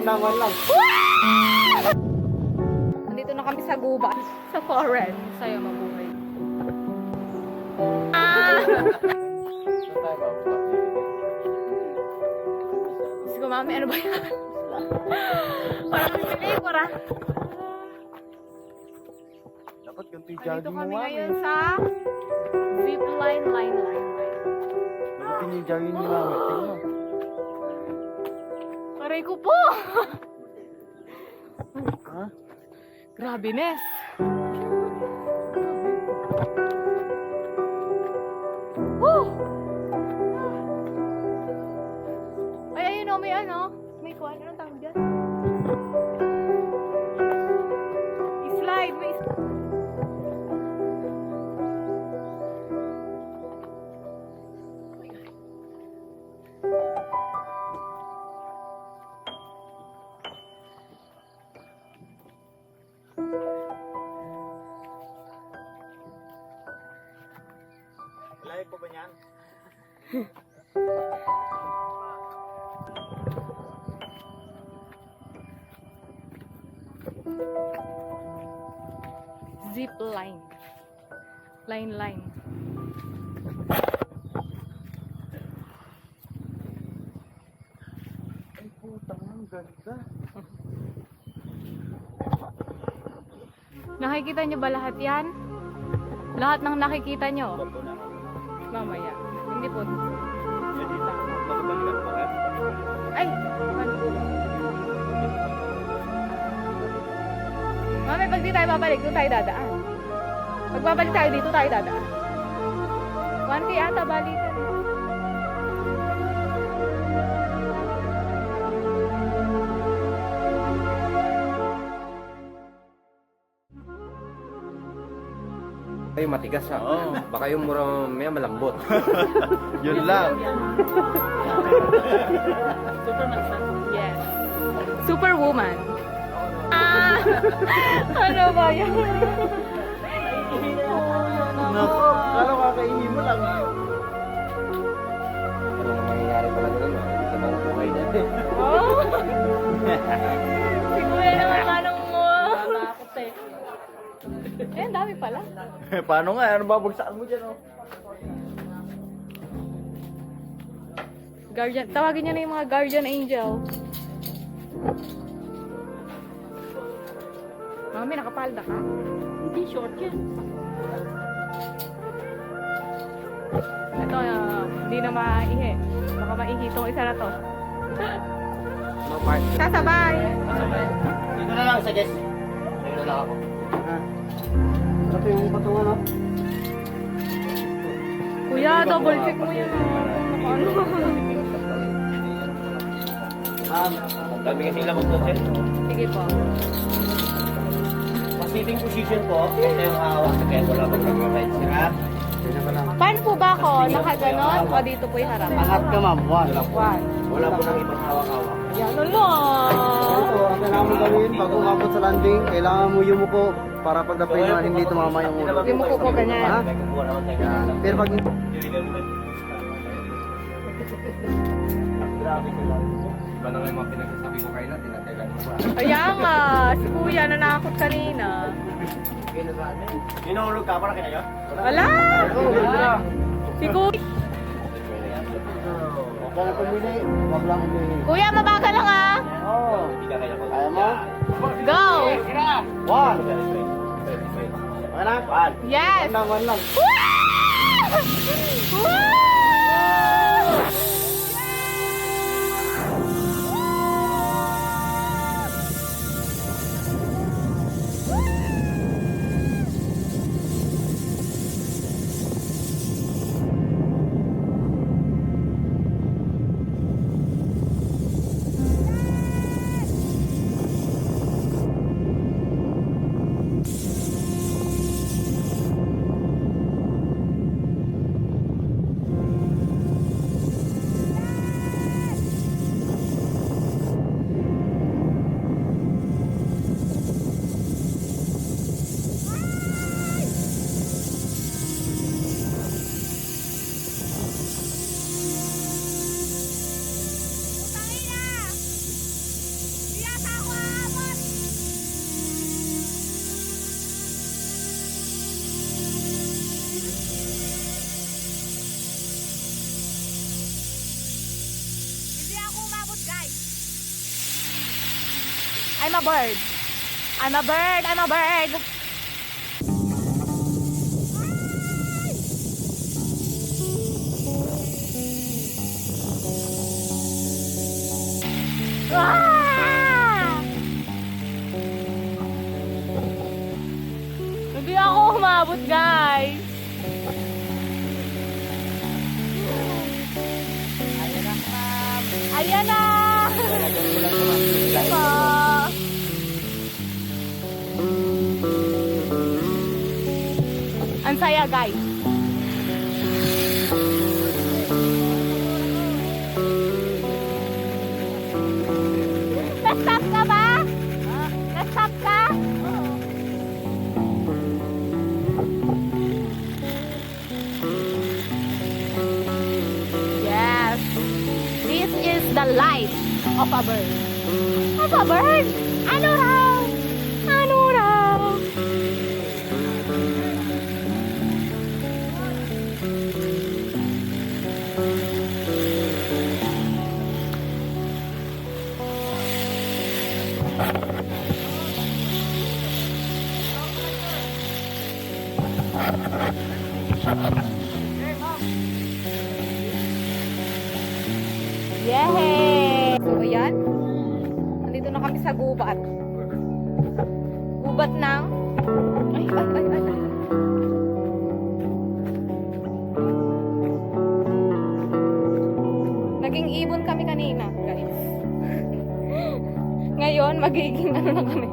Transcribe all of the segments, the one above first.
naman lang. Nandito na kami sa gubat, sa forest. Sa'yo mabuhay. Diyos ko, mami, ano ba yan? Parang pelikula. Dapat ganito yung Dito jogging mo, kami mami. ngayon sa zipline line. Dapat yung jogging mo, mami. Tingnan mo. Aray ko po! Ha? Grabe, Nes. Woo! Ay, ayun o, may ano. May kuwan. Anong tawag dyan? Slide. May Live po ba niyan? zip line. Line. Ay, putang, ang ganda. Nakikita nyo ba lahat yan? Lahat ng nakikita nyo? Mamaya. Hindi po. Ay! Ano? Mami, pag di tayo babalik, doon tayo dadaan. Pag babalik tayo dito, tayo dadaan. 1K ata balikan. Ay, matigas ha. Oo. Baka yung mura maya malambot. Yun lang. Yes. Superwoman. Ano ba yan? Kala ko kakainin mo lang. Ano na mangyayari talaga nun? Hindi ka na buhay na. Oh! Siguro naman anong mo. Natakot eh. Eh, ang dami pala. Paano nga? Ano babagsakan mo dyan, oh? Guardian. Tawagin niyo na yung mga guardian angel. Mami, nakapalda ka? Hindi, short yan. Ito, hindi na maihi. Baka maihi itong isa na to. No part. Sasabay! Dito na lang sa guest. Dito lang ako. Ito yung patungan, no? Kuya, double check mo yun. Ano? Dami kasi lamang po, sir. Sige po. Sitting position po, ito yung hawak sa kaya wala pang right sira. Paano po ba ako? Nakaganon? O dito po yung harap? Angat ka, ma'am. One. One. Wala po nang ibang hawak-hawak. Yan, lang. Ito, ang kailangan mo gawin bago umabot sa landing, kailangan mo yumuko para pag deploy naman hindi tumama yung ulo. Yumuko ko ganyan. Ha? Yan. Pero pag Iba na nga yung mga pinagsasabi ko kayo na, tinatailan mo ba? Kaya nga, si kuya nanakot kanina. Inuulog ka para kinayo? Wala! Si kuya. huwag ka na pumili, huwag lang pumili. Kuya, mabagal lang ah! Oo. Kaya mo? Go! One. Okay na? One. Yes! One lang. Woo! I'm a bird. I'm a bird. I'm a bird. Ah! Hindi ako umabot, guys. Ayan na! Diba? Ang saya, guys. Na-stop ka ba? Na-stop ka? Yes. This is the life of a bird. Of a bird? Ano raw? Ano raw? Yay! So, ayan. Nandito na kami sa gubat. Gubat ng... Ay. Naging ibon kami kanina, guys. Ngayon, magiging ano na kami.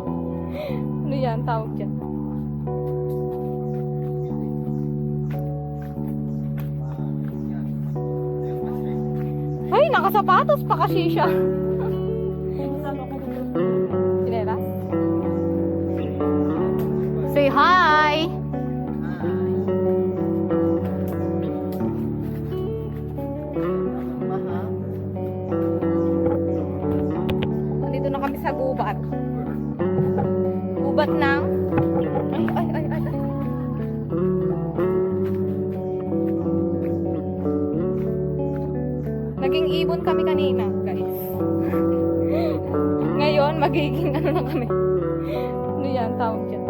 Ano yan, tawag dyan? Ay, nakasapatos pa kasi siya. Sinelas? Say hi! Nandito na kami sa gubat. Gubat ng... Ay. Naging ibon kami kanina, guys. Ngayon, magiging ano na kami. Ano yan, tawag dyan?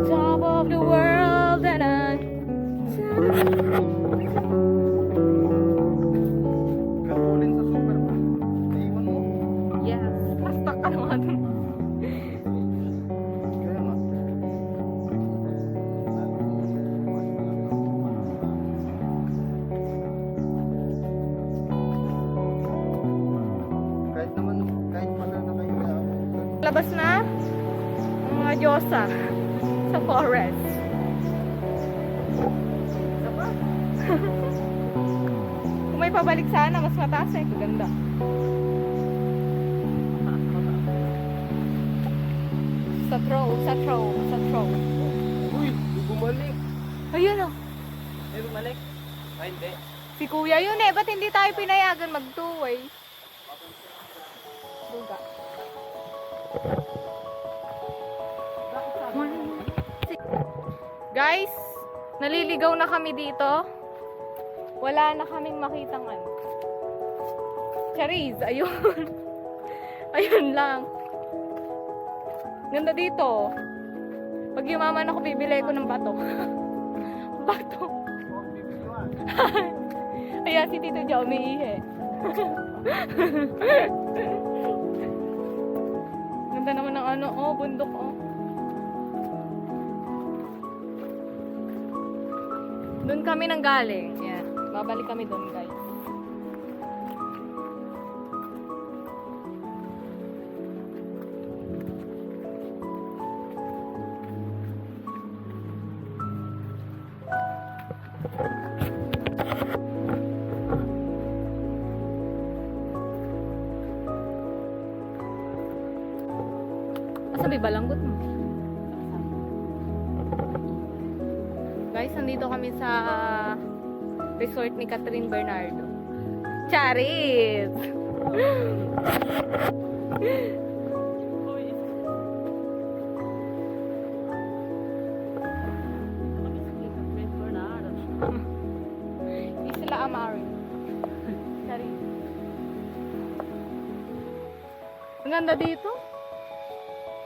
Top of the world and I... Kapulin sa super. Naiwan mo. Yes. Nastak ka naman. Kaya nga. Kahit pala na kayo na ako. Labas na ang mga Diyosa sa forest. Kung may pabalik sana, mas mataas eh. Ganda. Sa throw. Uy, bumalik. Ayun oh. May bumalik. Ay, hindi. Si kuya yun eh. Ba't hindi tayo pinayagan mag-two-way? Buga. Guys, naliligaw na kami dito. Wala na kaming makitang ano. Charis, ayun. Ayun lang. Ganda dito. Pag yumaman ako, bibili ko ng bato. Bato. Ayan, si Tito Jo, umiihi. Ganda naman ng ano, oh, bundok, oh. Doon kami nang galing. Yan. Babalik kami doon, guys. Sabi balanggot mo. Guys, nandito kami sa resort ni Catherine Bernardo. Charis! Isla Amari. Charing. Ang ganda dito.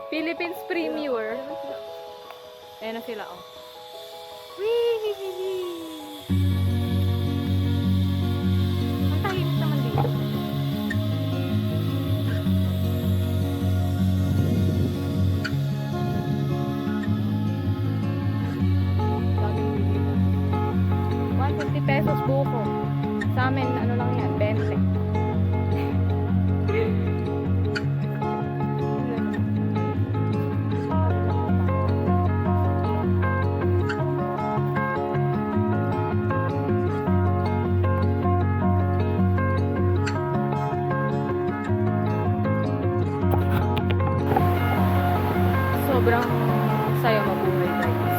Philippines Premier. Ayan na sila, oh. Wee! Ang tahimik naman dito. Daming bibili. 150 pesos buko. Sa amin, ano lang yan, 20. Sobrang saya mabuhay, guys.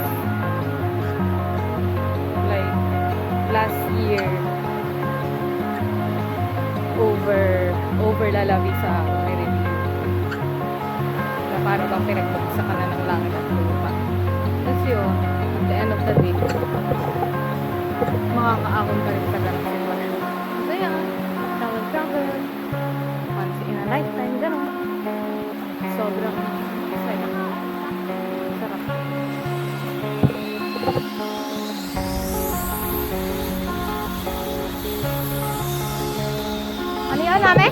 Like, last year, over lalawi sa may review. Na parang bang pinagbagsak ka na ng langit at lupa. Tapos yun, at the end of the day, makakaahon ka rin sa ganang sitwasyon. So yan, travel, once in a lifetime, gano'n. Sobrang saya. Sarap. Ano yan, Mame?